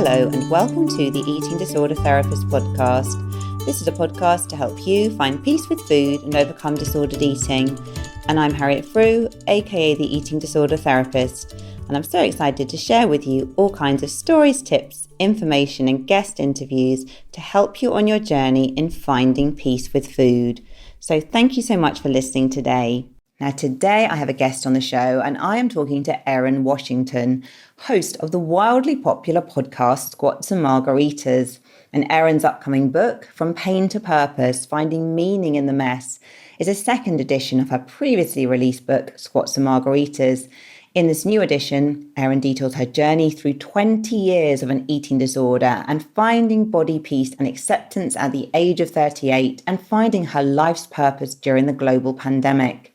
Hello and welcome to the Eating Disorder Therapist podcast. This is a podcast to help you find peace with food and overcome disordered eating. And I'm Harriet Frew, aka the Eating Disorder Therapist. And I'm so excited to share with you all kinds of stories, tips, information and guest interviews to help you on your journey in finding peace with food. So thank you so much for listening today. Now today I have a guest on the show and I am talking to Erin Washington, host of the wildly popular podcast Squats and Margaritas. And Erin's upcoming book, From Pain to Purpose, Finding Meaning in the Mess, is a second edition of her previously released book, Squats and Margaritas. In this new edition, Erin details her journey through 20 years of an eating disorder and finding body peace and acceptance at the age of 38 and finding her life's purpose during the global pandemic.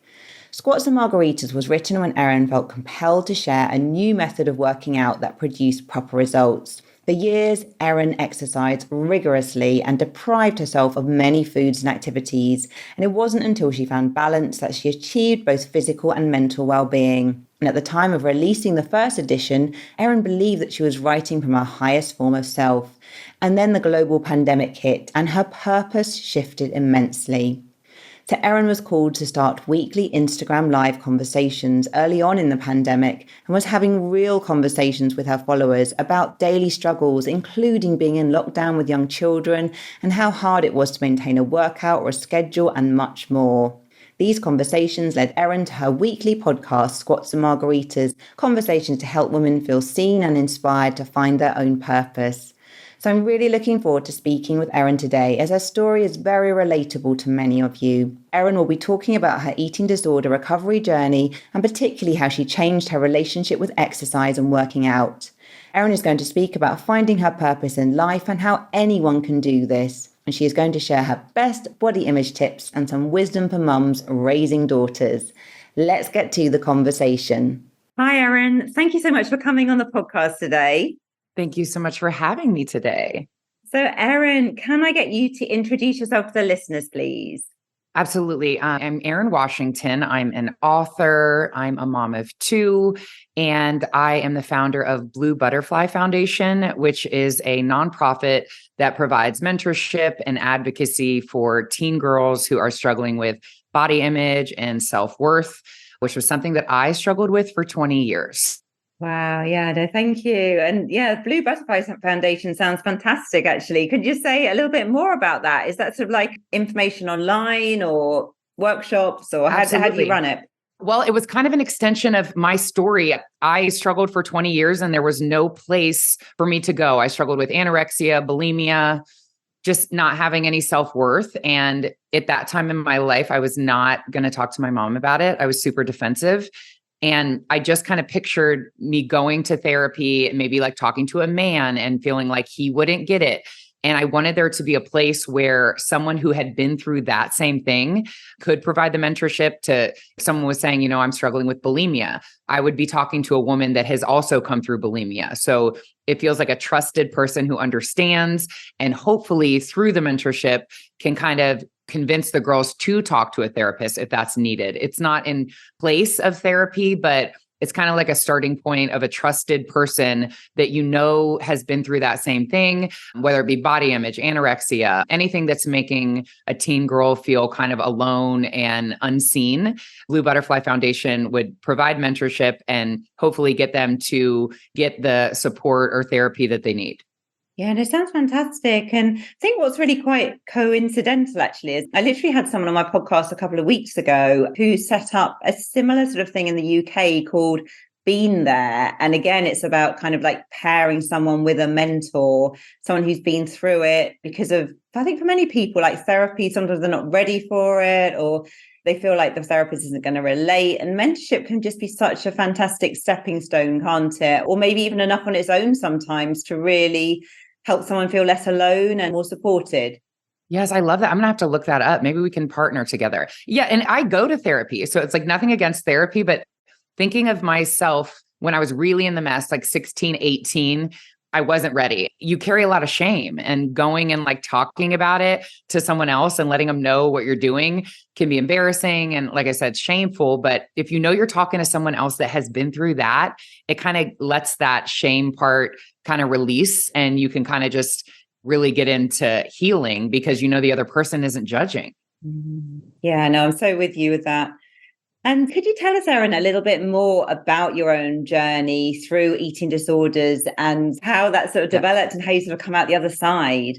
Squats and Margaritas was written when Erin felt compelled to share a new method of working out that produced proper results. For years, Erin exercised rigorously and deprived herself of many foods and activities, and it wasn't until she found balance that she achieved both physical and mental well-being. And at the time of releasing the first edition, Erin believed that she was writing from her highest form of self. And then the global pandemic hit, and her purpose shifted immensely. So Erin was called to start weekly Instagram live conversations early on in the pandemic and was having real conversations with her followers about daily struggles, including being in lockdown with young children and how hard it was to maintain a workout or a schedule and much more. These conversations led Erin to her weekly podcast, Squats and Margaritas, conversations to help women feel seen and inspired to find their own purpose. So I'm really looking forward to speaking with Erin today as her story is very relatable to many of you. Erin will be talking about her eating disorder recovery journey and particularly how she changed her relationship with exercise and working out. Erin is going to speak about finding her purpose in life and how anyone can do this. And she is going to share her best body image tips and some wisdom for mums raising daughters. Let's get to the conversation. Hi, Erin. Thank you so much for coming on the podcast today. Thank you so much for having me today. So, Erin, can I get you to introduce yourself to the listeners, please? Absolutely. I'm Erin Washington. I'm an author. I'm a mom of two, and I am the founder of Blue Butterfly Foundation, which is a nonprofit that provides mentorship and advocacy for teen girls who are struggling with body image and self-worth, which was something that I struggled with for 20 years. Wow. Yeah, no, thank you. And yeah, Blue Butterfly Foundation sounds fantastic, actually. Could you say a little bit more about that? Is that sort of like information online or workshops, or how do you run it? Well, it was kind of an extension of my story. I struggled for 20 years and there was no place for me to go. I struggled with anorexia, bulimia, just not having any self-worth. And at that time in my life, I was not going to talk to my mom about it. I was super defensive. And I just kind of pictured me going to therapy, maybe like talking to a man and feeling like he wouldn't get it. And I wanted there to be a place where someone who had been through that same thing could provide the mentorship to someone was saying, I'm struggling with bulimia. I would be talking to a woman that has also come through bulimia. So it feels like a trusted person who understands and hopefully through the mentorship can kind of convince the girls to talk to a therapist if that's needed. It's not in place of therapy, but it's kind of like a starting point of a trusted person that has been through that same thing, whether it be body image, anorexia, anything that's making a teen girl feel kind of alone and unseen. Blue Butterfly Foundation would provide mentorship and hopefully get them to get the support or therapy that they need. Yeah, and it sounds fantastic. And I think what's really quite coincidental, actually, is I literally had someone on my podcast a couple of weeks ago who set up a similar sort of thing in the UK called Been There. And again, it's about kind of like pairing someone with a mentor, someone who's been through it, because I think for many people, like therapy, sometimes they're not ready for it, or they feel like the therapist isn't going to relate. And mentorship can just be such a fantastic stepping stone, can't it? Or maybe even enough on its own sometimes to really help someone feel less alone and more supported. Yes, I love that. I'm going to have to look that up. Maybe we can partner together. Yeah. And I go to therapy. So it's like nothing against therapy, but thinking of myself when I was really in the mess, like 16, 18, I wasn't ready. You carry a lot of shame, and going and like talking about it to someone else and letting them know what you're doing can be embarrassing. And like I said, shameful. But if you know you're talking to someone else that has been through that, it kind of lets that shame part kind of release, and you can kind of just really get into healing because you know the other person isn't judging. Yeah, no, I'm so with you with that. And could you tell us, Erin, a little bit more about your own journey through eating disorders and how that sort of developed and how you sort of come out the other side?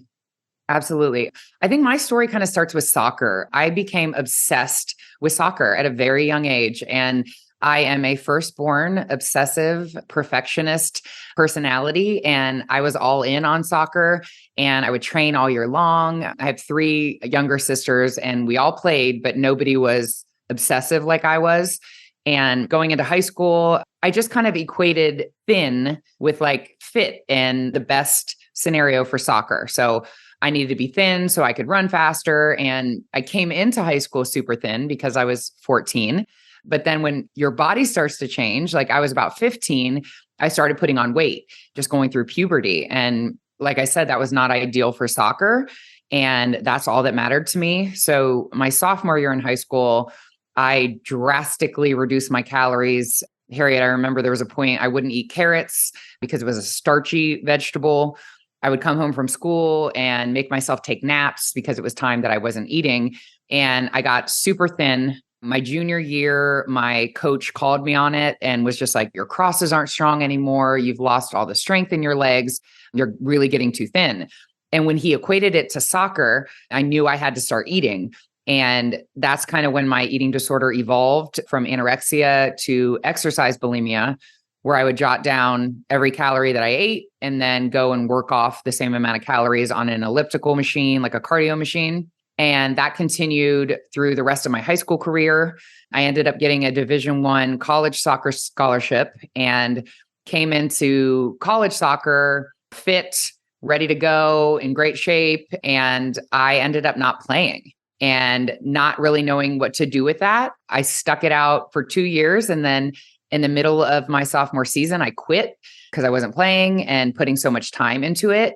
Absolutely. I think my story kind of starts with soccer. I became obsessed with soccer at a very young age. And I am a firstborn obsessive perfectionist personality. And I was all in on soccer and I would train all year long. I have 3 younger sisters and we all played, but nobody was obsessive like I was. And going into high school, I just kind of equated thin with like fit and the best scenario for soccer. So I needed to be thin so I could run faster. And I came into high school super thin because I was 14. But then when your body starts to change, like I was about 15, I started putting on weight, just going through puberty. And like I said, that was not ideal for soccer. And that's all that mattered to me. So my sophomore year in high school, I drastically reduced my calories. Harriet, I remember there was a point I wouldn't eat carrots because it was a starchy vegetable. I would come home from school and make myself take naps because it was time that I wasn't eating. And I got super thin. My junior year, my coach called me on it and was just like, your crosses aren't strong anymore. You've lost all the strength in your legs. You're really getting too thin. And when he equated it to soccer, I knew I had to start eating. And that's kind of when my eating disorder evolved from anorexia to exercise bulimia, where I would jot down every calorie that I ate and then go and work off the same amount of calories on an elliptical machine, like a cardio machine. And that continued through the rest of my high school career. I ended up getting a Division I college soccer scholarship and came into college soccer fit, ready to go, in great shape. And I ended up not playing and not really knowing what to do with that. I stuck it out for 2 years. And then in the middle of my sophomore season, I quit because I wasn't playing and putting so much time into it.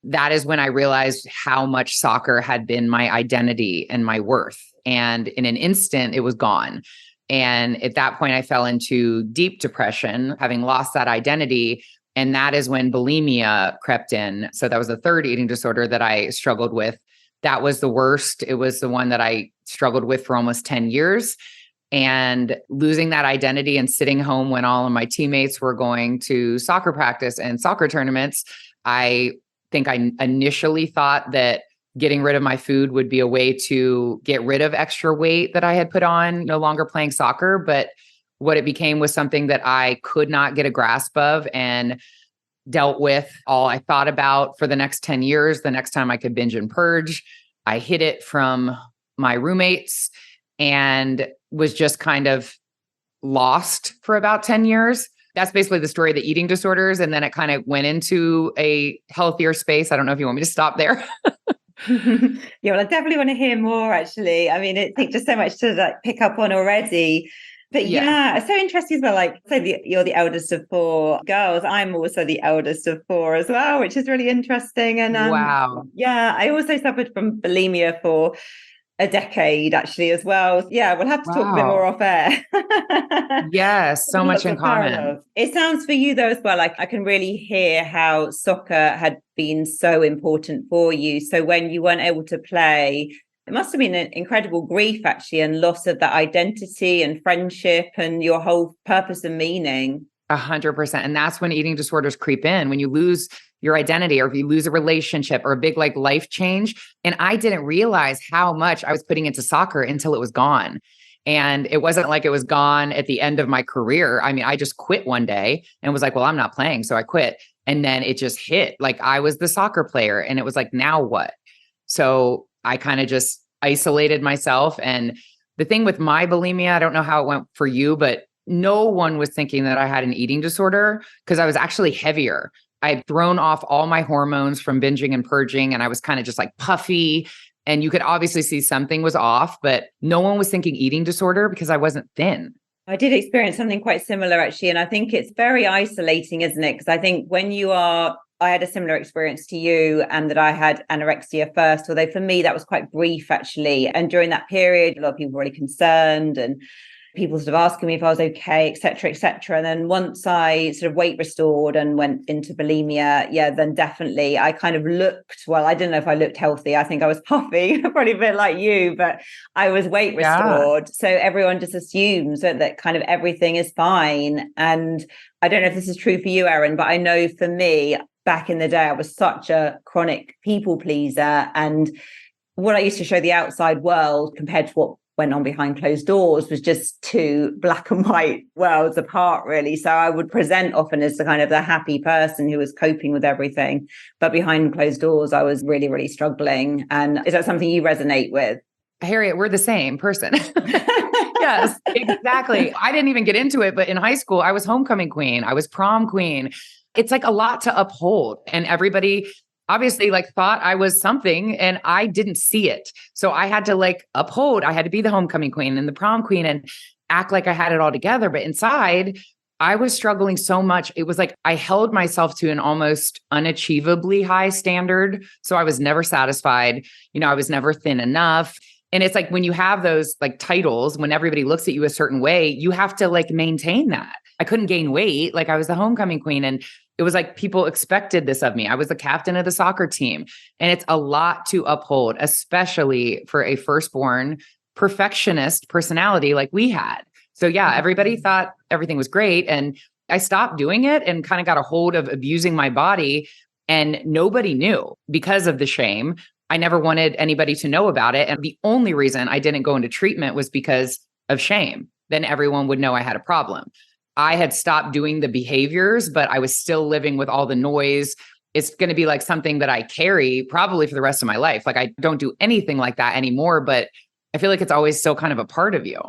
That is when I realized how much soccer had been my identity and my worth. And in an instant, it was gone. And at that point, I fell into deep depression, having lost that identity. And that is when bulimia crept in. So that was the third eating disorder that I struggled with. That was the worst. It was the one that I struggled with for almost 10 years. And losing that identity and sitting home when all of my teammates were going to soccer practice and soccer tournaments, I think I initially thought that getting rid of my food would be a way to get rid of extra weight that I had put on, no longer playing soccer. But what it became was something that I could not get a grasp of and dealt with. All I thought about for the next 10 years, the next time I could binge and purge, I hid it from my roommates and was just kind of lost for about 10 years. That's basically the story of the eating disorders. And then it kind of went into a healthier space. I don't know if you want me to stop there. Yeah, well, I definitely want to hear more, actually. I mean, it's just so much to like pick up on already. But yeah, it's so interesting as well. Like, so you're the eldest of 4 girls. I'm also the eldest of 4 as well, which is really interesting. And wow. Yeah, I also suffered from bulimia for a decade, actually, as well. Yeah, we'll have to talk a bit more off air. Yes, so much in common. It sounds for you, though, as well. Like, I can really hear how soccer had been so important for you. So when you weren't able to play, it must have been an incredible grief, actually, and loss of that identity and friendship and your whole purpose and meaning. 100%. And that's when eating disorders creep in, when you lose your identity or if you lose a relationship or a big like life change. And I didn't realize how much I was putting into soccer until it was gone. And it wasn't like it was gone at the end of my career. I mean, I just quit one day and was like, well, I'm not playing. So I quit. And then it just hit, like I was the soccer player and it was like, now what? So I kind of just isolated myself. And the thing with my bulimia, I don't know how it went for you, but no one was thinking that I had an eating disorder because I was actually heavier. I had thrown off all my hormones from binging and purging, and I was kind of just like puffy. And you could obviously see something was off, but no one was thinking eating disorder because I wasn't thin. I did experience something quite similar, actually. And I think it's very isolating, isn't it? Because I think when you are I had a similar experience to you, and that I had anorexia first, although for me that was quite brief actually. And during that period, a lot of people were really concerned, and people sort of asking me if I was okay, et cetera, et cetera. And then once I sort of weight restored and went into bulimia, then definitely I kind of looked, well, I didn't know if I looked healthy. I think I was puffy, probably a bit like you, but I was weight restored. So everyone just assumes that kind of everything is fine. And I don't know if this is true for you, Erin, but I know for me, back in the day, I was such a chronic people pleaser. And what I used to show the outside world compared to what went on behind closed doors was just two black and white worlds apart, really. So I would present often as the kind of the happy person who was coping with everything, but behind closed doors I was really, really struggling. And is that something you resonate with? Harriet, we're the same person. Yes, exactly. I didn't even get into it, but in high school I was homecoming queen, I was prom queen. It's like a lot to uphold, and everybody obviously thought I was something and I didn't see it. So I had to uphold, I had to be the homecoming queen and the prom queen and act like I had it all together. But inside, I was struggling so much. It was like I held myself to an almost unachievably high standard. So I was never satisfied. I was never thin enough. And it's like when you have those titles, when everybody looks at you a certain way, you have to maintain that. I couldn't gain weight. I was the homecoming queen, and it was like people expected this of me. I was the captain of the soccer team, and it's a lot to uphold, especially for a firstborn perfectionist personality like we had. So yeah, everybody thought everything was great. And I stopped doing it and kind of got a hold of abusing my body, and nobody knew because of the shame. I never wanted anybody to know about it. And the only reason I didn't go into treatment was because of shame. Then everyone would know I had a problem. I had stopped doing the behaviors, but I was still living with all the noise. It's going to be something that I carry probably for the rest of my life. I don't do anything like that anymore, but I feel like it's always still kind of a part of you.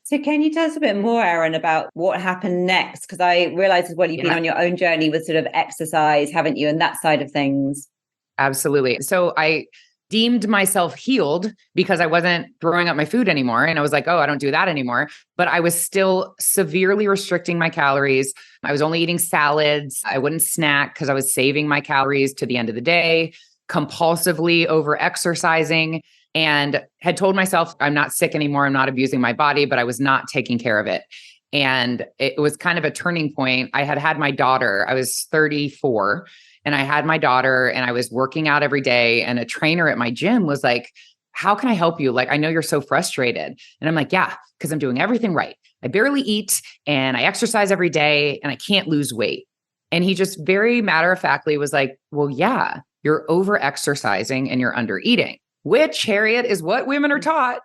So can you tell us a bit more, Erin, about what happened next? Because I realize as well, you've been on your own journey with sort of exercise, haven't you? And that side of things. Absolutely. So I deemed myself healed because I wasn't throwing up my food anymore. And I was like, oh, I don't do that anymore. But I was still severely restricting my calories. I was only eating salads. I wouldn't snack because I was saving my calories to the end of the day, compulsively over exercising, and had told myself I'm not sick anymore. I'm not abusing my body, but I was not taking care of it. And it was kind of a turning point. I had my daughter. I was 34. And I had my daughter, and I was working out every day, and a trainer at my gym was like, how can I help you? I know you're so frustrated. And I'm like, yeah, because I'm doing everything right. I barely eat and I exercise every day and I can't lose weight. And he just very matter-of-factly was like, well, yeah, you're over exercising and you're under eating, which, Harriet, is what women are taught.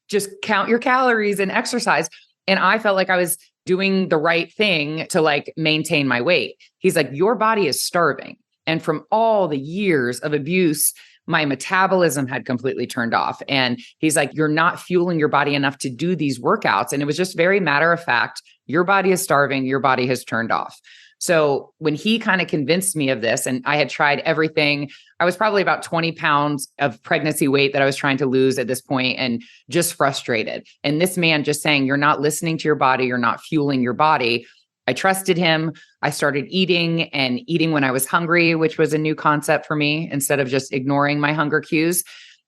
Just count your calories and exercise. And I felt like I was doing the right thing to maintain my weight. He's like, your body is starving. And from all the years of abuse, my metabolism had completely turned off. And he's like, you're not fueling your body enough to do these workouts. And it was just very matter of fact, your body is starving, your body has turned off. So when he kind of convinced me of this, and I had tried everything, I was probably about 20 pounds of pregnancy weight that I was trying to lose at this point, and just frustrated. And this man just saying, you're not listening to your body, you're not fueling your body. I trusted him. I started eating, and eating when I was hungry, which was a new concept for me, instead of just ignoring my hunger cues.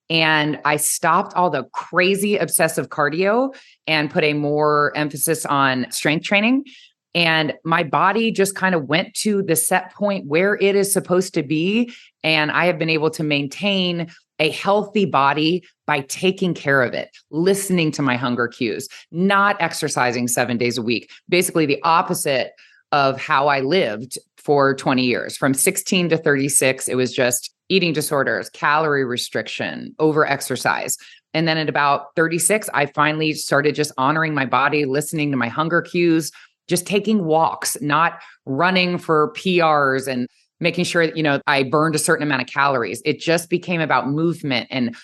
And I stopped all the crazy obsessive cardio and put a more emphasis on strength training. And my body just kind of went to the set point where it is supposed to be. And I have been able to maintain a healthy body by taking care of it, listening to my hunger cues, not exercising 7 days a week, basically the opposite of how I lived for 20 years. From 16 to 36, it was just eating disorders, calorie restriction, over exercise. And then at about 36, I finally started just honoring my body, listening to my hunger cues, just taking walks, not running for PRs and making sure that, I burned a certain amount of calories. It just became about movement and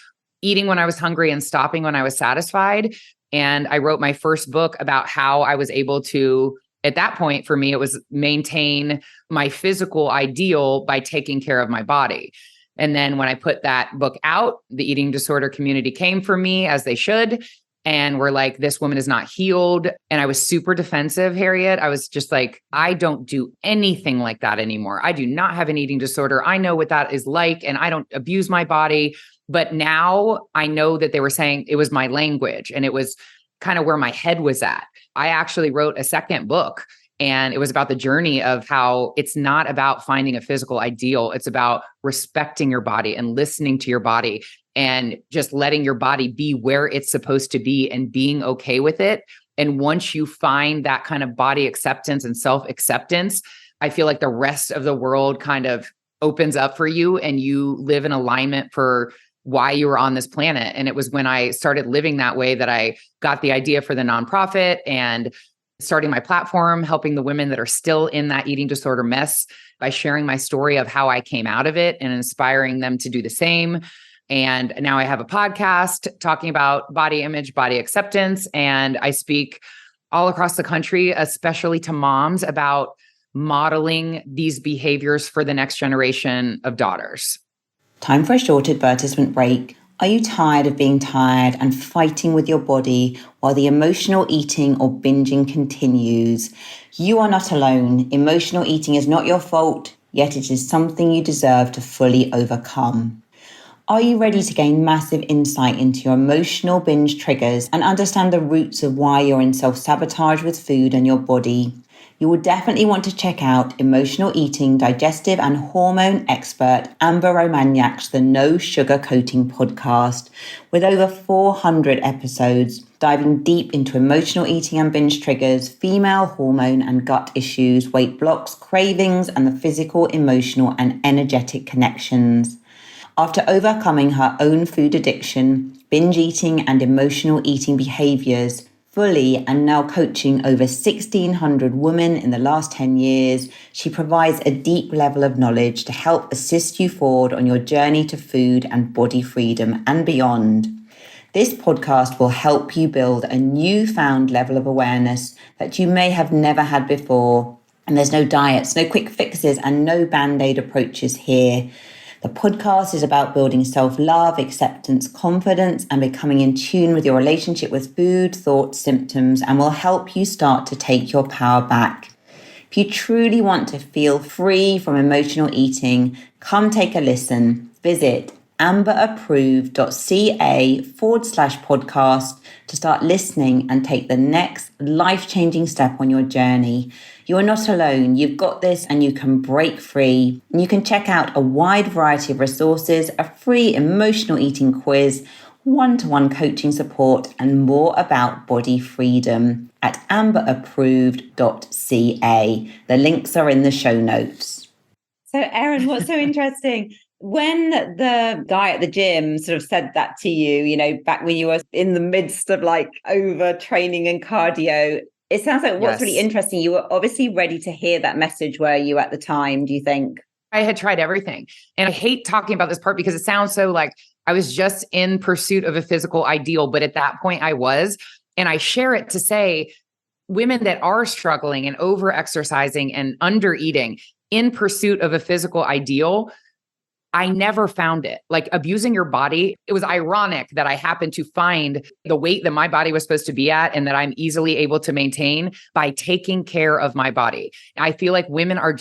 eating when I was hungry and stopping when I was satisfied. And I wrote my first book about how I was able to, at that point for me, it was maintain my physical ideal by taking care of my body. And then when I put that book out, the eating disorder community came for me, as they should. and were like, this woman is not healed. And I was super defensive, Harriet. I was just like, I don't do anything like that anymore. I do not have an eating disorder. I know what that is like, and I don't abuse my body. But now I know that they were saying it was my language, and it was kind of where my head was at. I actually wrote a second book, and it was about the journey of how it's not about finding a physical ideal. It's about respecting your body and listening to your body and just letting your body be where it's supposed to be and being okay with it. And once you find that kind of body acceptance and self-acceptance, I feel like the rest of the world kind of opens up for you, and you live in alignment for why you were on this planet. And it was when I started living that way that I got the idea for the nonprofit and starting my platform, helping the women that are still in that eating disorder mess by sharing my story of how I came out of it and inspiring them to do the same. And now I have a podcast talking about body image, body acceptance, and I speak all across the country, especially to moms, about modeling these behaviors for the next generation of daughters. Time for a short advertisement break. Are you tired of being tired and fighting with your body while the emotional eating or binging continues? You are not alone. Emotional eating is not your fault, yet it is something you deserve to fully overcome. Are you ready to gain massive insight into your emotional binge triggers and understand the roots of why you're in self-sabotage with food and your body? You will definitely want to check out emotional eating, digestive and hormone expert Amber Romagnac's The No Sugar Coating podcast, with over 400 episodes diving deep into emotional eating and binge triggers, female hormone and gut issues, weight blocks, cravings, and the physical, emotional and energetic connections. After overcoming her own food addiction, binge eating and emotional eating behaviors fully, and now coaching over 1,600 women in the last 10 years, she provides a deep level of knowledge to help assist you forward on your journey to food and body freedom and beyond. This podcast will help you build a newfound level of awareness that you may have never had before. And there's no diets, no quick fixes, and no band-aid approaches here. The podcast is about building self-love, acceptance, confidence, and becoming in tune with your relationship with food, thoughts, symptoms, and will help you start to take your power back. If you truly want to feel free from emotional eating, come take a listen. Visit amberapproved.ca/podcast to start listening and take the next life-changing step on your journey. You are not alone. You've got this, and you can break free. You can check out a wide variety of resources, a free emotional eating quiz, one-to-one coaching support, and more about body freedom at amberapproved.ca. The links are in the show notes. So, Erin, what's so interesting? When the guy at the gym sort of said that to you, back when you were in the midst of like overtraining and cardio, it sounds like what's really interesting, you were obviously ready to hear that message, were you, at the time, do you think? I had tried everything. And I hate talking about this part because it sounds so like I was just in pursuit of a physical ideal. But at that point I was, and I share it to say women that are struggling and over exercising and under eating in pursuit of a physical ideal, I never found it. Like abusing your body, it was ironic that I happened to find the weight that my body was supposed to be at and that I'm easily able to maintain by taking care of my body. I feel like women are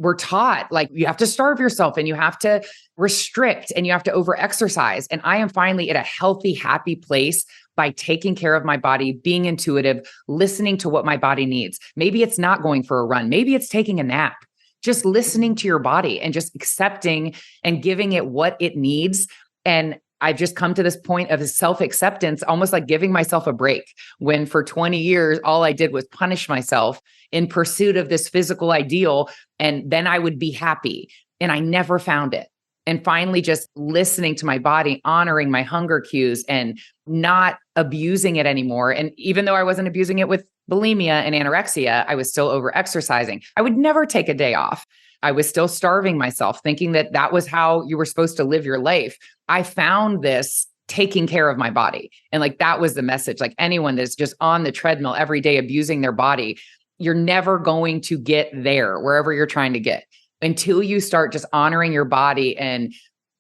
we're taught like you have to starve yourself and you have to restrict and you have to over-exercise. And I am finally at a healthy, happy place by taking care of my body, being intuitive, listening to what my body needs. Maybe it's not going for a run. Maybe it's taking a nap. Just listening to your body and just accepting and giving it what it needs. And I've just come to this point of self-acceptance, almost like giving myself a break, when for 20 years, all I did was punish myself in pursuit of this physical ideal. And then I would be happy. And I never found it. And finally, just listening to my body, honoring my hunger cues and not abusing it anymore. And even though I wasn't abusing it with bulimia and anorexia, I was still over exercising. I would never take a day off. I was still starving myself, thinking that that was how you were supposed to live your life. I found this taking care of my body. And like, that was the message. Like anyone that's just on the treadmill every day, abusing their body, you're never going to get there wherever you're trying to get until you start just honoring your body and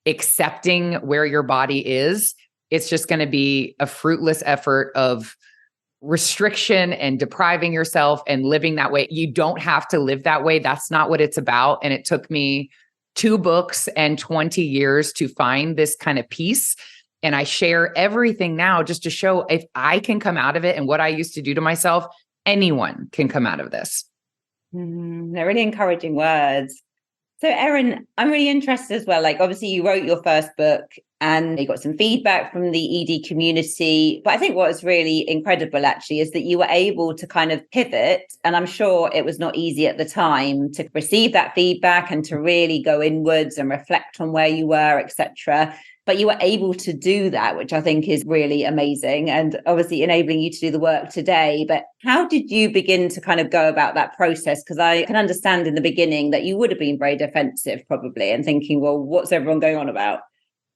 accepting where your body is. it's just going to be a fruitless effort of restriction and depriving yourself and living that way. You don't have to live that way. That's not what it's about. And it took me 2 books and 20 years to find this kind of peace. And I share everything now just to show if I can come out of it and what I used to do to myself, anyone can come out of this. They're really encouraging words. So Erin, I'm really interested as well. Like, obviously you wrote your first book and you got some feedback from the ED community. But I think what was really incredible actually is that you were able to kind of pivot. And I'm sure it was not easy at the time to receive that feedback and to really go inwards and reflect on where you were, etc. But you were able to do that, which I think is really amazing and obviously enabling you to do the work today. But how did you begin to kind of go about that process? Because I can understand in the beginning that you would have been very defensive probably and thinking, well, what's everyone going on about?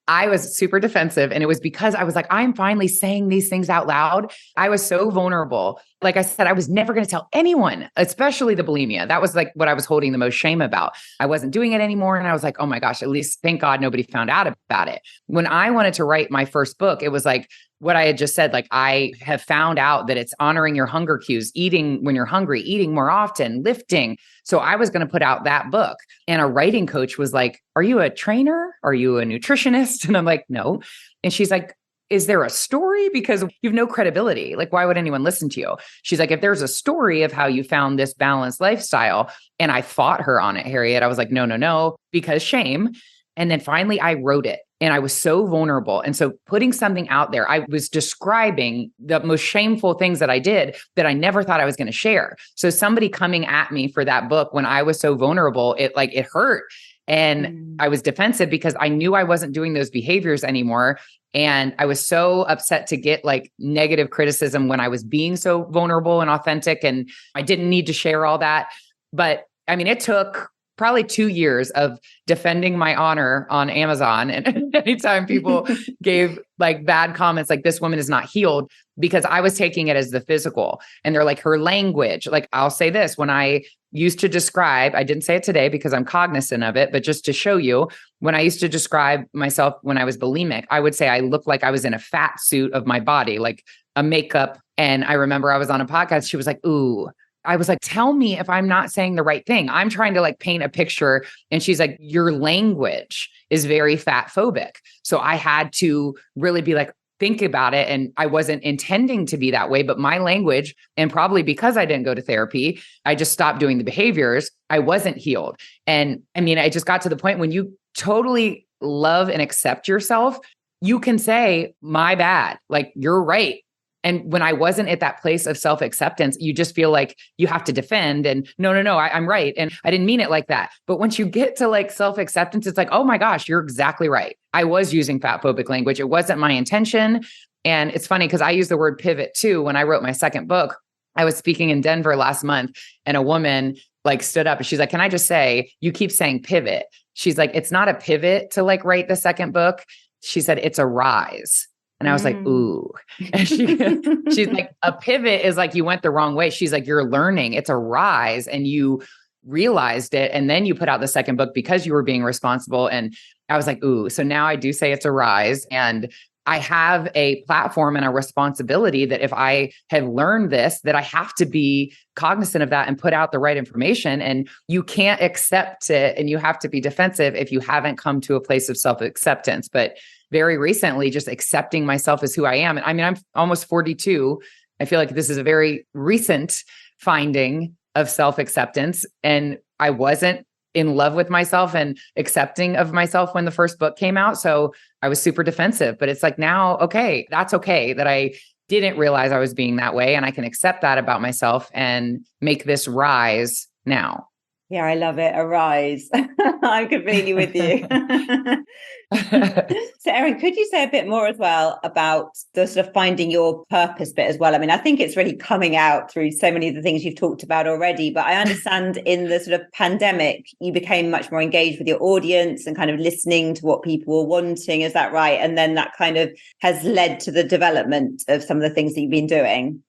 I was super defensive. And it was because I was like, I'm finally saying these things out loud. I was so vulnerable. Like I said, I was never going to tell anyone, especially the bulimia. That was like what I was holding the most shame about. I wasn't doing it anymore. And I was like, oh my gosh, at least thank God nobody found out about it. When I wanted to write my first book, it was like what I had just said, like I have found out that it's honoring your hunger cues, eating when you're hungry, eating more often, lifting. So I was going to put out that book. And a writing coach was like, are you a trainer? Are you a nutritionist? And I'm like, no. And she's like, is there a story? Because you have no credibility. Like, why would anyone listen to you? She's like, if there's a story of how you found this balanced lifestyle, and I fought her on it, Harriet. I was like, no, because shame. And then finally I wrote it and I was so vulnerable. And so putting something out there, I was describing the most shameful things that I did that I never thought I was going to share. So somebody coming at me for that book when I was so vulnerable, it hurt. And I was defensive because I knew I wasn't doing those behaviors anymore. And I was so upset to get like negative criticism when I was being so vulnerable and authentic. And I didn't need to share all that. But I mean, it took probably 2 years of defending my honor on Amazon. And anytime people gave like bad comments, like this woman is not healed, because I was taking it as the physical. And they're like, her language, like I'll say this, when I used to describe, I didn't say it today because I'm cognizant of it, but just to show you, when I used to describe myself when I was bulimic, I would say I looked like I was in a fat suit of my body, like a makeup. And I remember I was on a podcast. She was like, ooh, I was like, tell me if I'm not saying the right thing. I'm trying to like paint a picture. And she's like, your language is very fat phobic. So I had to really be like, think about it. And I wasn't intending to be that way, but my language, and probably because I didn't go to therapy, I just stopped doing the behaviors. I wasn't healed. And I mean, I just got to the point when you totally love and accept yourself, you can say, my bad, like you're right. And when I wasn't at that place of self-acceptance, you just feel like you have to defend and no, I'm right. And I didn't mean it like that. But once you get to like self-acceptance, it's like, oh my gosh, you're exactly right. I was using fat phobic language. It wasn't my intention. And it's funny because I use the word pivot too. When I wrote my second book, I was speaking in Denver last month and a woman like stood up and she's like, can I just say, you keep saying pivot. She's like, it's not a pivot to like write the second book. She said, it's a rise. And I was like, ooh. And she's like, a pivot is like you went the wrong way. She's like, you're learning. It's a rise. And you realized it. And then you put out the second book because you were being responsible. And I was like, ooh. So now I do say it's a rise. And I have a platform and a responsibility that if I have learned this, that I have to be cognizant of that and put out the right information. And you can't accept it. And you have to be defensive if you haven't come to a place of self-acceptance. But very recently, just accepting myself as who I am. And I mean, I'm almost 42. I feel like this is a very recent finding of self-acceptance. And I wasn't in love with myself and accepting of myself when the first book came out. So I was super defensive, but it's like now, okay, that's okay that I didn't realize I was being that way. And I can accept that about myself and make this rise now. Yeah, I love it. Arise. I'm completely with you. So Erin, could you say a bit more as well about the sort of finding your purpose bit as well? I mean, I think it's really coming out through so many of the things you've talked about already, but I understand in the sort of pandemic, you became much more engaged with your audience and kind of listening to what people were wanting. Is that right? And then that kind of has led to the development of some of the things that you've been doing.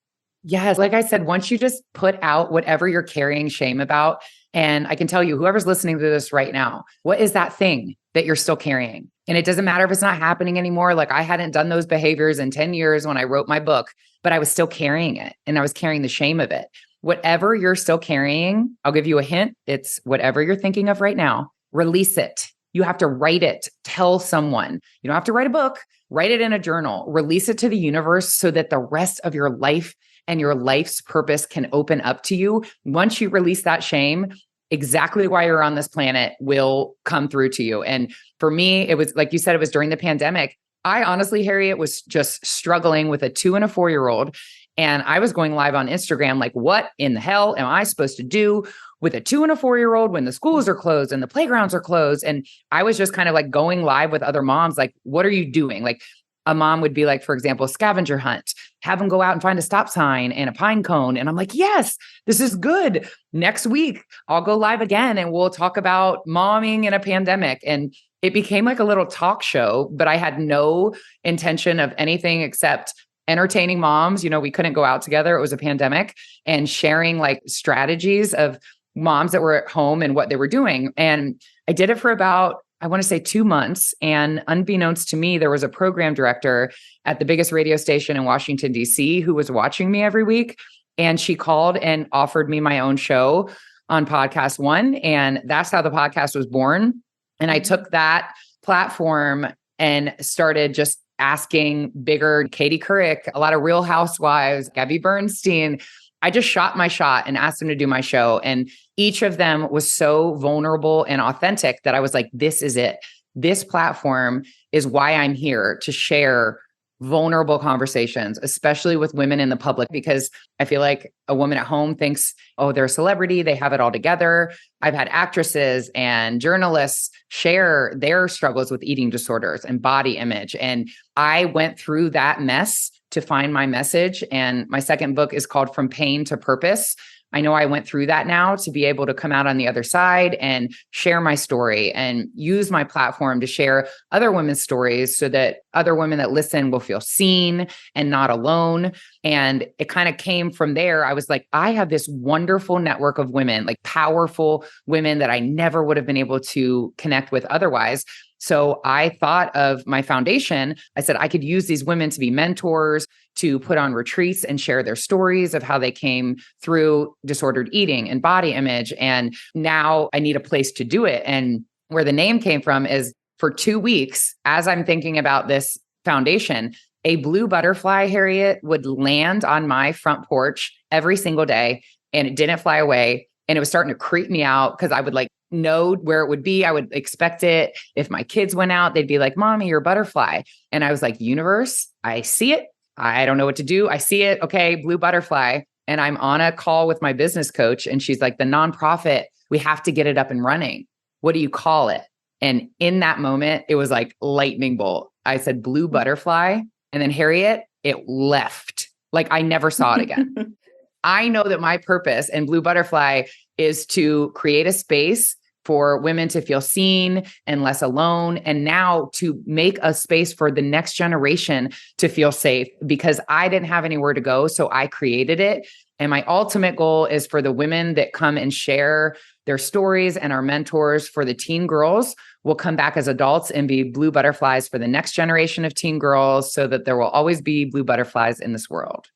Yes. Like I said, once you just put out whatever you're carrying shame about, and I can tell you, whoever's listening to this right now, what is that thing that you're still carrying? And it doesn't matter if it's not happening anymore. Like I hadn't done those behaviors in 10 years when I wrote my book, but I was still carrying it and I was carrying the shame of it. Whatever you're still carrying, I'll give you a hint. It's whatever you're thinking of right now, release it. You have to write it, tell someone. You don't have to write a book, write it in a journal, release it to the universe so that the rest of your life and your life's purpose can open up to you. Once you release that shame, exactly why you're on this planet will come through to you. And for me, it was like you said, it was during the pandemic. I honestly, Harriet, was just struggling with a 2 and a 4-year-old. And I was going live on Instagram, like, what in the hell am I supposed to do with a 2 and a 4-year-old when the schools are closed and the playgrounds are closed? And I was just kind of like going live with other moms, like, what are you doing? Like a mom would be like, for example, scavenger hunt, have them go out and find a stop sign and a pine cone. And I'm like, yes, this is good. Next week, I'll go live again and we'll talk about momming in a pandemic. And it became like a little talk show, but I had no intention of anything except entertaining moms. We couldn't go out together. It was a pandemic, and sharing like strategies of moms that were at home and what they were doing. And I did it for about, I want to say 2 months. And unbeknownst to me, there was a program director at the biggest radio station in Washington, D.C., who was watching me every week. And she called and offered me my own show on Podcast One. And that's how the podcast was born. And I took that platform and started just asking bigger Katie Couric, a lot of Real Housewives, Gabby Bernstein. I just shot my shot and asked them to do my show. And each of them was so vulnerable and authentic that I was like, this is it. This platform is why I'm here, to share vulnerable conversations, especially with women in the public, because I feel like a woman at home thinks, oh, they're a celebrity, they have it all together. I've had actresses and journalists share their struggles with eating disorders and body image. And I went through that mess to find my message. And my second book is called From Pain to Purpose. I know I went through that now to be able to come out on the other side and share my story and use my platform to share other women's stories so that other women that listen will feel seen and not alone. And it kind of came from there. I was like, I have this wonderful network of women, like powerful women that I never would have been able to connect with otherwise. So I thought of my foundation. I said, I could use these women to be mentors, to put on retreats and share their stories of how they came through disordered eating and body image. And now I need a place to do it. And where the name came from is, for 2 weeks, as I'm thinking about this foundation, a blue butterfly, Harriet, would land on my front porch every single day, and it didn't fly away. And it was starting to creep me out because I would like know where it would be. I would expect it. If my kids went out, they'd be like, Mommy, you're a butterfly. And I was like, universe, I see it. I don't know what to do. I see it. Okay, blue butterfly. And I'm on a call with my business coach. And she's like, the nonprofit, we have to get it up and running. What do you call it? And in that moment, it was like lightning bolt. I said, blue butterfly. And then Harriet, it left. Like I never saw it again. I know that my purpose in Blue Butterfly is to create a space for women to feel seen and less alone. And now to make a space for the next generation to feel safe, because I didn't have anywhere to go. So I created it. And my ultimate goal is for the women that come and share their stories and our mentors for the teen girls will come back as adults and be blue butterflies for the next generation of teen girls, so that there will always be blue butterflies in this world.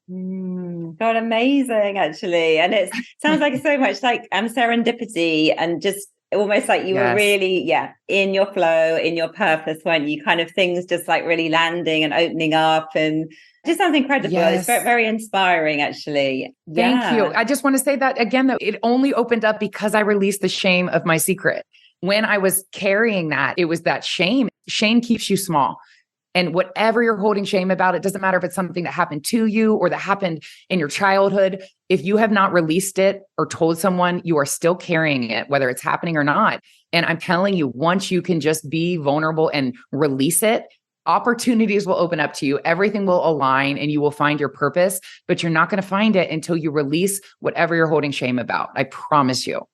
God, amazing, actually. And it sounds like so much like serendipity, and just almost like you were really, in your flow, in your purpose, weren't you? Kind of things just like really landing and opening up, and it just sounds incredible. It's very, very inspiring, actually. Thank you. I just want to say that again, though, it only opened up because I released the shame of my secret. When I was carrying that, it was that shame. Shame keeps you small. And whatever you're holding shame about, it doesn't matter if it's something that happened to you or that happened in your childhood. If you have not released it or told someone, you are still carrying it, whether it's happening or not. And I'm telling you, once you can just be vulnerable and release it, opportunities will open up to you. Everything will align and you will find your purpose, but you're not going to find it until you release whatever you're holding shame about. I promise you.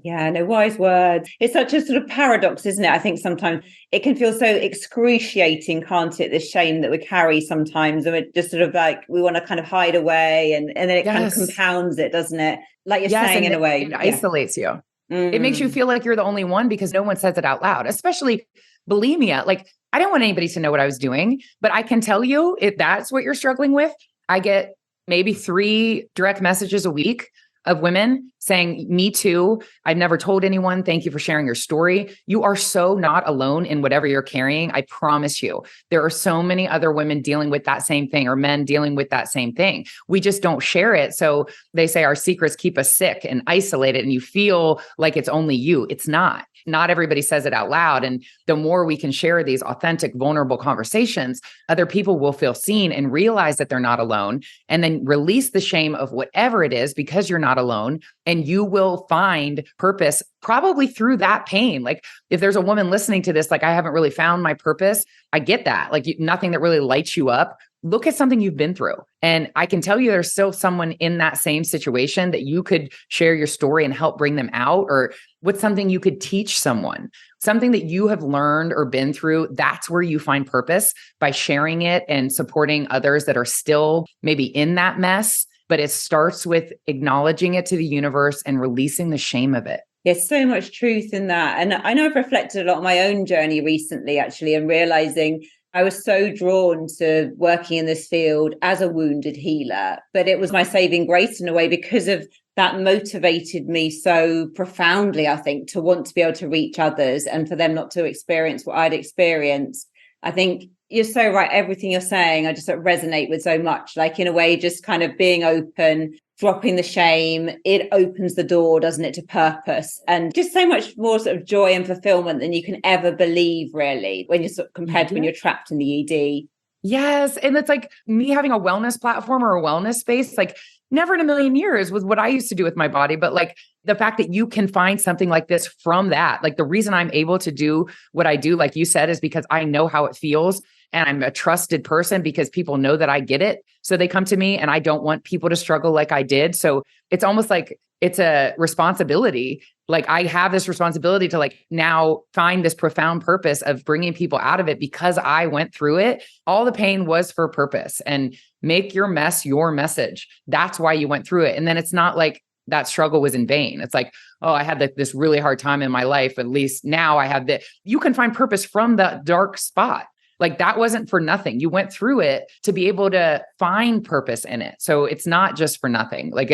Yeah, no, wise words. It's such a sort of paradox, isn't it? I think sometimes it can feel so excruciating, can't it? The shame that we carry sometimes, and it just sort of like we want to kind of hide away, and then it kind of compounds it, doesn't it? Like you're saying, in a way, it isolates you. It makes you feel like you're the only one because no one says it out loud, especially bulimia. Like, I didn't want anybody to know what I was doing, but I can tell you if that's what you're struggling with, I get maybe 3 direct messages a week of women saying, me too. I've never told anyone. Thank you for sharing your story. You are so not alone in whatever you're carrying. I promise you, there are so many other women dealing with that same thing or men dealing with that same thing. We just don't share it. So they say our secrets keep us sick and isolated, and you feel like it's only you. It's not. Not everybody says it out loud. And the more we can share these authentic, vulnerable conversations, other people will feel seen and realize that they're not alone, and then release the shame of whatever it is because you're not alone. And you will find purpose probably through that pain. Like, if there's a woman listening to this, like, I haven't really found my purpose. I get that. Like, nothing that really lights you up. Look at something you've been through. And I can tell you there's still someone in that same situation that you could share your story and help bring them out. Or what's something you could teach someone, something that you have learned or been through. That's where you find purpose, by sharing it and supporting others that are still maybe in that mess. But it starts with acknowledging it to the universe and releasing the shame of it. There's so much truth in that. And I know I've reflected a lot on my own journey recently, actually, and realizing I was so drawn to working in this field as a wounded healer, but it was my saving grace in a way, because of that motivated me so profoundly, I think, to want to be able to reach others and for them not to experience what I'd experienced. I think you're so right. Everything you're saying, I just sort of resonate with so much, like, in a way, just kind of being open, dropping the shame. It opens the door, doesn't it, to purpose, and just so much more sort of joy and fulfillment than you can ever believe, really, when you're sort of compared to when you're trapped in the ED. Yes. And it's like me having a wellness platform or a wellness space, like, never in a million years was what I used to do with my body. But like, the fact that you can find something like this from that, like, the reason I'm able to do what I do, like you said, is because I know how it feels. And I'm a trusted person because people know that I get it. So they come to me, and I don't want people to struggle like I did. So it's almost like it's a responsibility. Like, I have this responsibility to, like, now find this profound purpose of bringing people out of it because I went through it. All the pain was for purpose, and make your mess your message. That's why you went through it. And then it's not like that struggle was in vain. It's like, oh, I had this really hard time in my life. At least now I have this. You can find purpose from the dark spot. Like, that wasn't for nothing. You went through it to be able to find purpose in it. So it's not just for nothing. Like,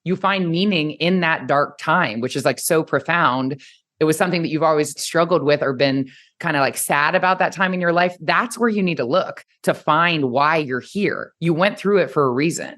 you find meaning in that dark time, which is like so profound. It was something that you've always struggled with or been kind of like sad about that time in your life. That's where you need to look to find why you're here. You went through it for a reason.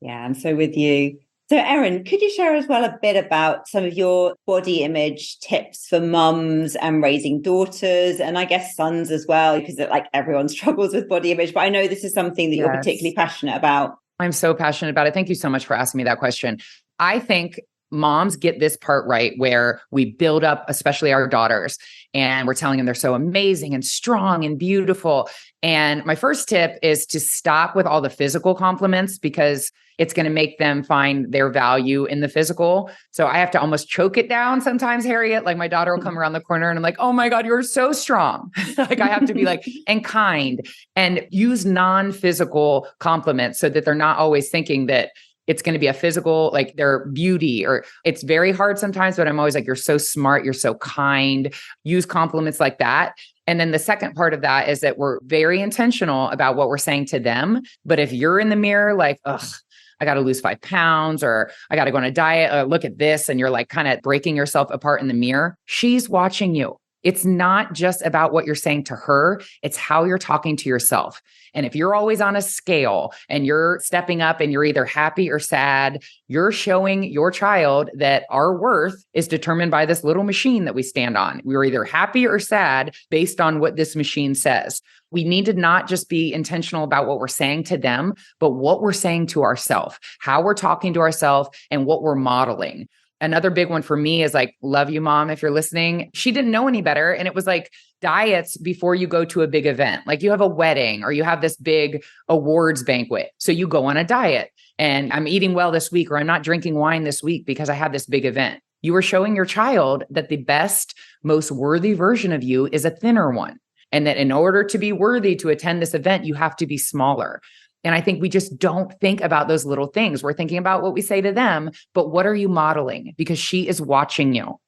Yeah, I'm so with you. So, Erin, could you share as well a bit about some of your body image tips for mums and raising daughters, and I guess sons as well, because like everyone struggles with body image, but I know this is something that you're particularly passionate about. I'm so passionate about it. Thank you so much for asking me that question. I think moms get this part right, where we build up, especially our daughters, and we're telling them they're so amazing and strong and beautiful. And my first tip is to stop with all the physical compliments, because it's going to make them find their value in the physical. So I have to almost choke it down sometimes, Harriet. Like, my daughter will come around the corner and I'm like, oh my God, you're so strong. Like, I have to be like, and kind, and use non-physical compliments so that they're not always thinking that it's going to be a physical, like their beauty, or it's very hard sometimes, but I'm always like, you're so smart. You're so kind. Use compliments like that. And then the second part of that is that we're very intentional about what we're saying to them. But if you're in the mirror, like, ugh, I got to lose 5 pounds, or I got to go on a diet, or look at this, and you're like kind of breaking yourself apart in the mirror, she's watching you. It's not just about what you're saying to her. It's how you're talking to yourself. And if you're always on a scale and you're stepping up and you're either happy or sad, you're showing your child that our worth is determined by this little machine that we stand on. We're either happy or sad based on what this machine says. We need to not just be intentional about what we're saying to them, but what we're saying to ourselves, how we're talking to ourselves, and what we're modeling. Another big one for me is like, love you, mom, if you're listening. She didn't know any better. And it was like diets before you go to a big event. Like, you have a wedding or you have this big awards banquet. So you go on a diet, and I'm eating well this week, or I'm not drinking wine this week because I have this big event. You are showing your child that the best, most worthy version of you is a thinner one. And that in order to be worthy to attend this event, you have to be smaller. And I think we just don't think about those little things. We're thinking about what we say to them, but what are you modeling? Because she is watching you.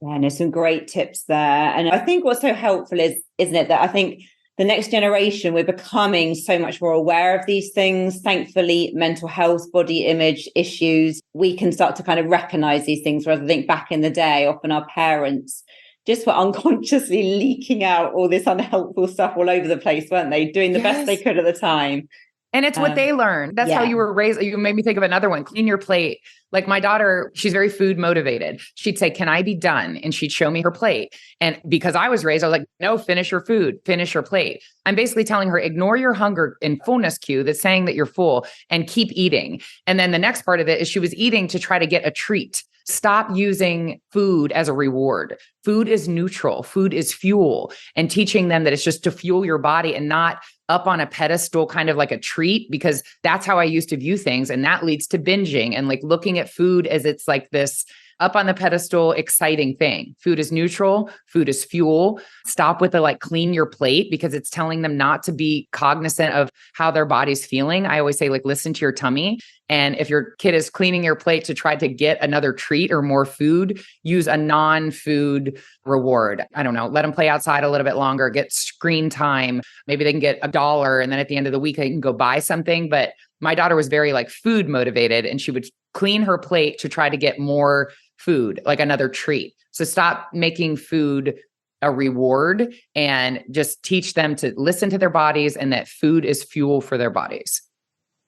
Yeah, and there's some great tips there. And I think what's so helpful is, isn't it, that I think the next generation, we're becoming so much more aware of these things. Thankfully, mental health, body image issues, we can start to kind of recognize these things. Whereas I think back in the day, often our parents just were unconsciously leaking out all this unhelpful stuff all over the place, weren't they? Doing the best they could at the time. And it's what they learned. That's how you were raised. You made me think of another one. Clean your plate. Like my daughter, she's very food motivated. She'd say, can I be done? And she'd show me her plate. And because I was raised, I was like, no, finish your food, finish your plate. I'm basically telling her, ignore your hunger and fullness cue that's saying that you're full and keep eating. And then the next part of it is she was eating to try to get a treat. Stop using food as a reward. Food is neutral. Food is fuel. And teaching them that it's just to fuel your body and not up on a pedestal, kind of like a treat, because that's how I used to view things. And that leads to binging and like looking at food as it's like this up on the pedestal, exciting thing. Food is neutral. Food is fuel. Stop with the like clean your plate, because it's telling them not to be cognizant of how their body's feeling. I always say, like, listen to your tummy. And if your kid is cleaning your plate to try to get another treat or more food, use a non-food reward. I don't know, let them play outside a little bit longer, get screen time. Maybe they can get $1. And then at the end of the week, they can go buy something. But my daughter was very like food motivated, and she would clean her plate to try to get more food, like another treat. So stop making food a reward and just teach them to listen to their bodies and that food is fuel for their bodies.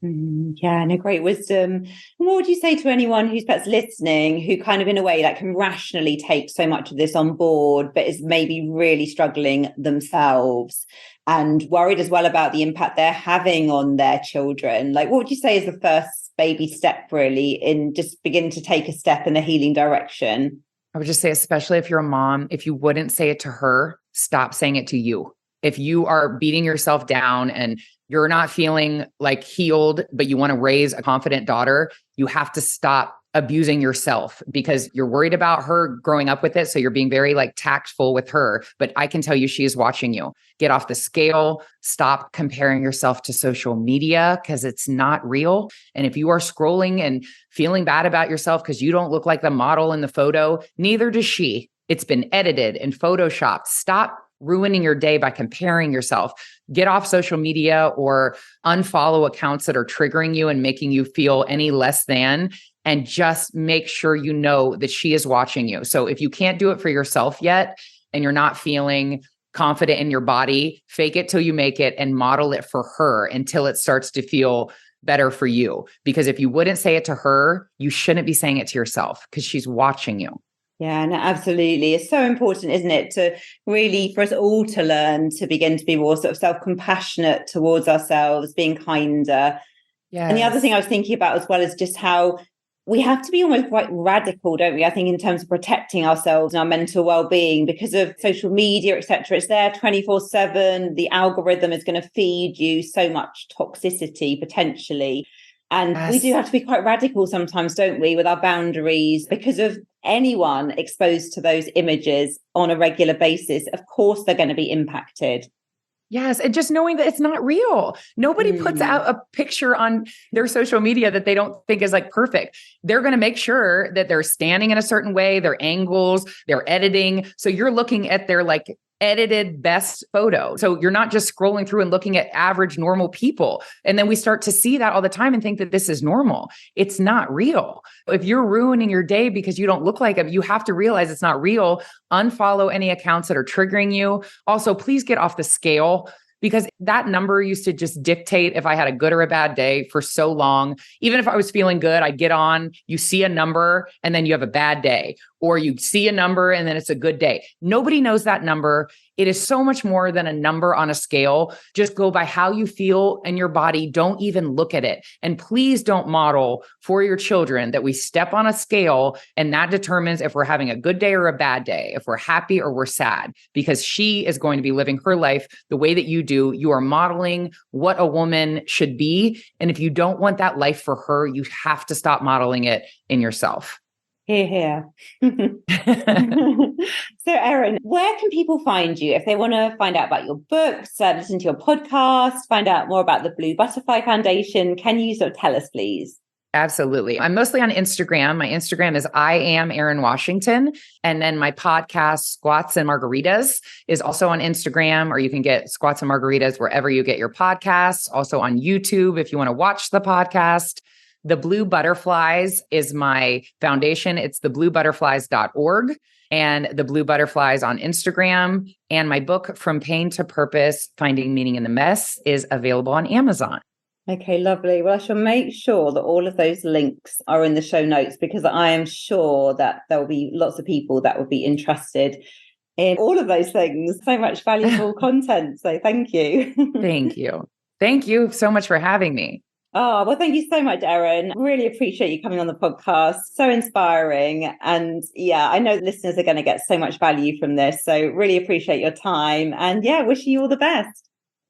Yeah, and a great wisdom. And what would you say to anyone who's perhaps listening, who kind of in a way like can rationally take so much of this on board, but is maybe really struggling themselves and worried as well about the impact they're having on their children? Like, what would you say is the first baby step really in just begin to take a step in the healing direction? I would just say, especially if you're a mom, if you wouldn't say it to her, stop saying it to you. If you are beating yourself down and you're not feeling like healed, but you want to raise a confident daughter, you have to stop abusing yourself because you're worried about her growing up with it. So you're being very like tactful with her, but I can tell you she is watching you. Get off the scale. Stop comparing yourself to social media because it's not real. And if you are scrolling and feeling bad about yourself because you don't look like the model in the photo, neither does she. It's been edited and photoshopped. Stop ruining your day by comparing yourself. Get off social media or unfollow accounts that are triggering you and making you feel any less than, and just make sure you know that she is watching you. So if you can't do it for yourself yet and you're not feeling confident in your body, fake it till you make it and model it for her until it starts to feel better for you. Because if you wouldn't say it to her, you shouldn't be saying it to yourself because she's watching you. Yeah, no, absolutely. It's so important, isn't it, to really, for us all to learn to begin to be more sort of self-compassionate towards ourselves, being kinder. Yes. And the other thing I was thinking about as well is just how we have to be almost quite radical, don't we? I think in terms of protecting ourselves and our mental well-being because of social media, etc. It's there 24/7. The algorithm is going to feed you so much toxicity potentially. And we do have to be quite radical sometimes, don't we, with our boundaries because of anyone exposed to those images on a regular basis. Of course, they're going to be impacted. Yes. And just knowing that it's not real. Nobody puts out a picture on their social media that they don't think is like perfect. They're going to make sure that they're standing in a certain way, their angles, their editing. So you're looking at their like edited best photo. So you're not just scrolling through and looking at average normal people. And then we start to see that all the time and think that this is normal. It's not real. If you're ruining your day because you don't look like them, you have to realize it's not real. Unfollow any accounts that are triggering you. Also, please get off the scale, because that number used to just dictate if I had a good or a bad day for so long. Even if I was feeling good, I'd get on, you see a number and then you have a bad day, or you see a number and then it's a good day. Nobody knows that number. It is so much more than a number on a scale. Just go by how you feel in your body. Don't even look at it. And please don't model for your children that we step on a scale and that determines if we're having a good day or a bad day, if we're happy or we're sad, because she is going to be living her life the way that you do. You are modeling what a woman should be. And if you don't want that life for her, you have to stop modeling it in yourself. Hear, hear. So, Erin, where can people find you if they want to find out about your books, listen to your podcast, find out more about the Blue Butterfly Foundation? Can you sort of tell us, please? Absolutely. I'm mostly on Instagram. My Instagram is I am Erin Washington. And then my podcast, Squats and Margaritas, is also on Instagram, or you can get Squats and Margaritas wherever you get your podcasts. Also on YouTube if you want to watch the podcast. The Blue Butterflies is my foundation. It's thebluebutterflies.org and the Blue Butterflies on Instagram. And my book, From Pain to Purpose, Finding Meaning in the Mess, is available on Amazon. Okay, lovely. Well, I shall make sure that all of those links are in the show notes, because I am sure that there will be lots of people that will be interested in all of those things. So much valuable content. So thank you. Thank you. Thank you so much for having me. Oh, well, thank you so much, Erin. Really appreciate you coming on the podcast. So inspiring. And yeah, I know listeners are going to get so much value from this. So really appreciate your time. And yeah, wishing you all the best.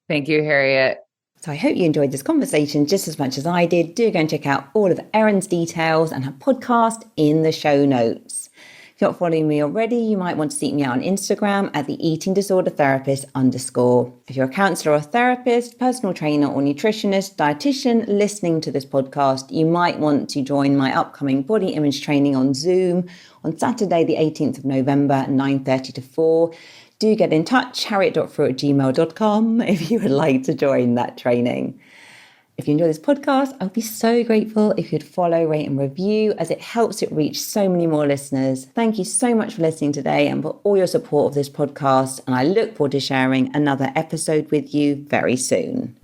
Thank you, Harriet. So I hope you enjoyed this conversation just as much as I did. Do go and check out all of Erin's details and her podcast in the show notes. If you're not following me already, you might want to seek me out on Instagram at the Eating Disorder Therapist _. If you're a counsellor or therapist, personal trainer or nutritionist, dietitian listening to this podcast, you might want to join my upcoming body image training on Zoom on Saturday, the 18th of November, 9:30 to 4. Do get in touch, harriet.fruit@gmail.com, if you would like to join that training. If you enjoy this podcast, I would be so grateful if you'd follow, rate and review, as it helps it reach so many more listeners. Thank you so much for listening today and for all your support of this podcast. And I look forward to sharing another episode with you very soon.